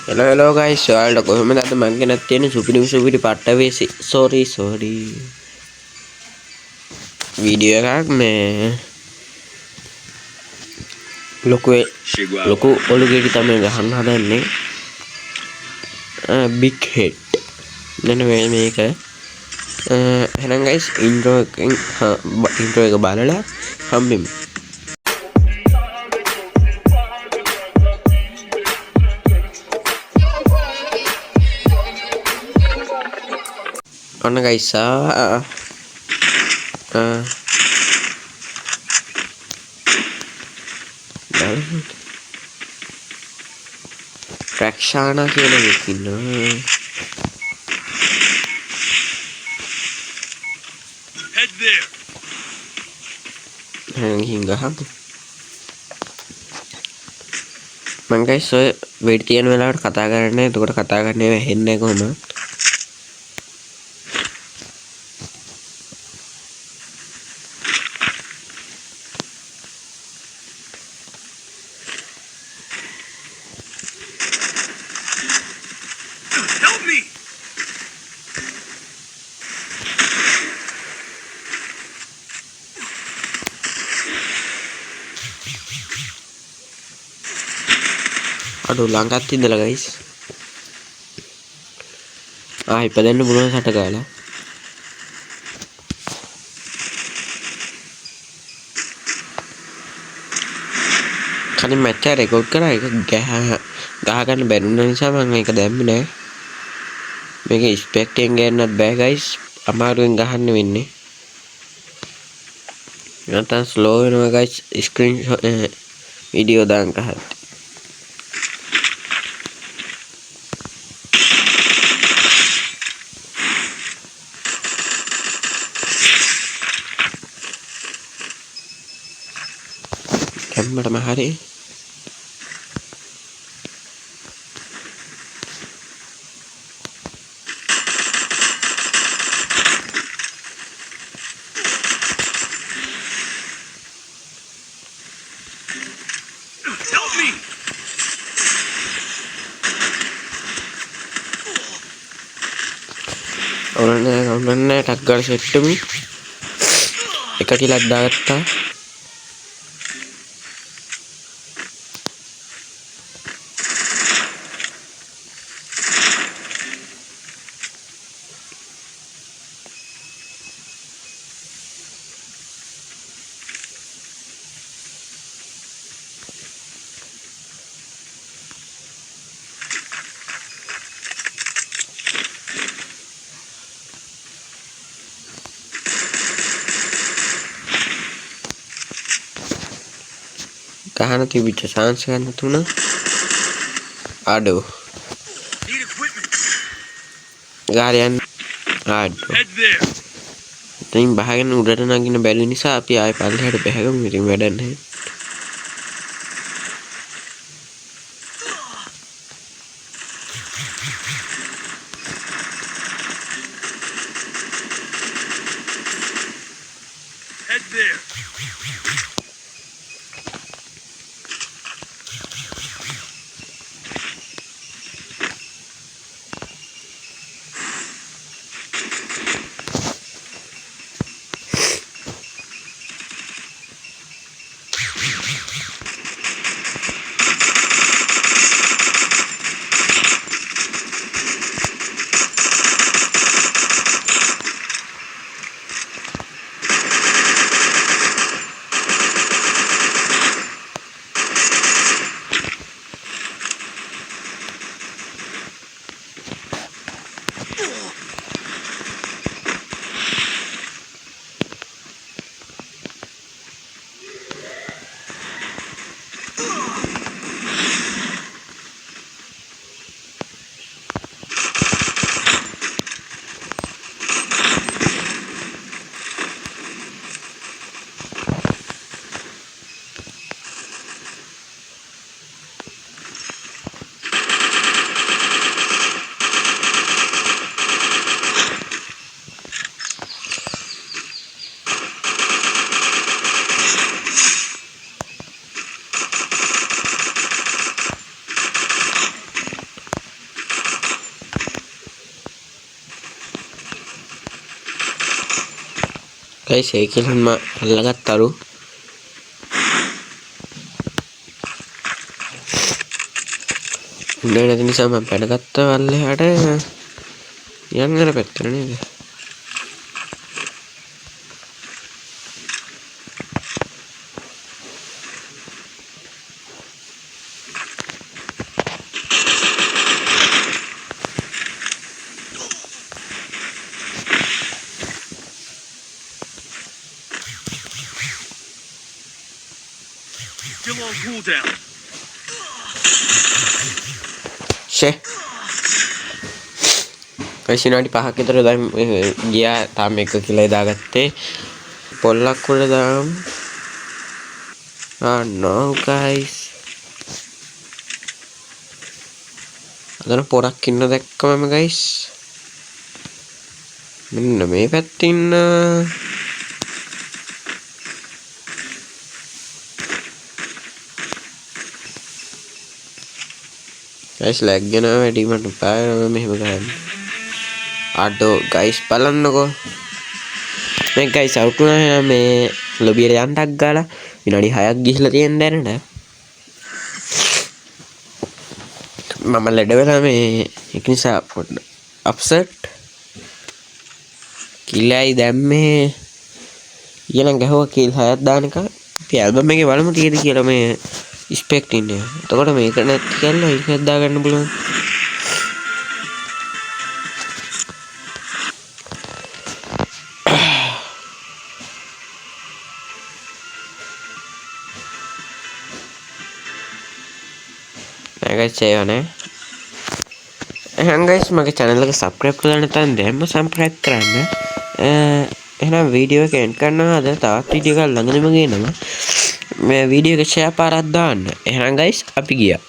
Hello guys, ඔයාලට කොහොමද අද මං ගෙනත් තියෙන සුපිරි පට්ටවේසි sorry වීඩියෝ එකක් මේ ලොකු ඔලු ගෙඩි තමයි ගහන්න හදන්නේ big head නේද මේක එහෙනම් guys intro එක බලලා හම්බෙමු ඔන්න guys රක්ෂානා කියන එකක් ඉන්නවා head there හංගහම් මං guys ඔය වෙඩි තියෙන වෙලාවට කතා කරන්නේ එතකොට කතා කරන්නේ ඇහෙන්නේ කොහොමද aduh langkat ඉඳලා guys ඉපදෙන්න පුළුවන් සට කාලා කලින් මැච් එක රෙකෝඩ් කරා ඒක ගහ ගන්න බැරුණ නිසා මම ඒක දැම්මේ නෑ මේක ස්පෙක්ට් එකෙන් ගන්නත් බෑ guys අමාරුවෙන් ගහන්න වෙන්නේ නැත්නම් ස්ලෝ වෙනවා guys ස්ක්‍රීන් වීඩියෝ දාන්න ගහද්දි කැම්මටම හරි ඔන්න ටක් ගාලා සෙට් වෙමු එක කිලක් දාගත්තා කහන තිබිච්ච chance ගන්න තුන අඩෝ ගාරියන් අඩෝ ඉතින් බහගෙන උඩට නගින්න බැරි නිසා අපි ආයෙ පල්ලෙහාට බහගමු ඉතින් වැඩක් නැහැ head there ගයිස් ඒකෙන්ම අල්ලගත්තලු ඉන්නේ නැති නිසා මම පැනගත්ත වල්ලෙහාට යන්න යන පැත්තට නේද Still on cooldown. ෂේ විනාඩි 5ක් විතර දැන් ගියා තාම එක කියලා දාගත්තේ පොල්ලක් උඩ දාමු no guys අදන පොරක් ඉන්න දැක්කම guys මෙන්න මේ පැත්තේ ඉන්න guys lag යනවා වැඩි මට පාරම මෙහෙම ගන්න අඩෝ guys බලන්නකෝ මේ guys out වුණා මේ ලොබි එකට යන්නක් ගාලා විනාඩි 6ක් ගිහිල්ලා තියෙන දැනට මම ලෙඩ වෙලා මේ ඒක නිසා පොඩ්ඩ අප්සෙට් කිල්ලයි දැම්මේ ඊළඟ ගහුවා කිල් 6ක් දාන එක අපි ඇල්බම් එකේ බලමු තියෙද කියලා මේ ස්පෙක්ට් ඉන්නේ. එතකොට මේක නැති කියලා ඒක දාගන්න පුළුවන්. guys చేయවනේ එහෙනම් guys මගේ channel එක subscribe කරලා නැත්නම් දැන්ම subscribe කරන්න එහෙනම් වීඩියෝ එක end කරනවා අද තවත් වීඩියෝ එකක් ළඟදීම ගේනවා මේ වීඩියෝ එක share පාරක් දාන්න එහෙනම් guys අපි ගියා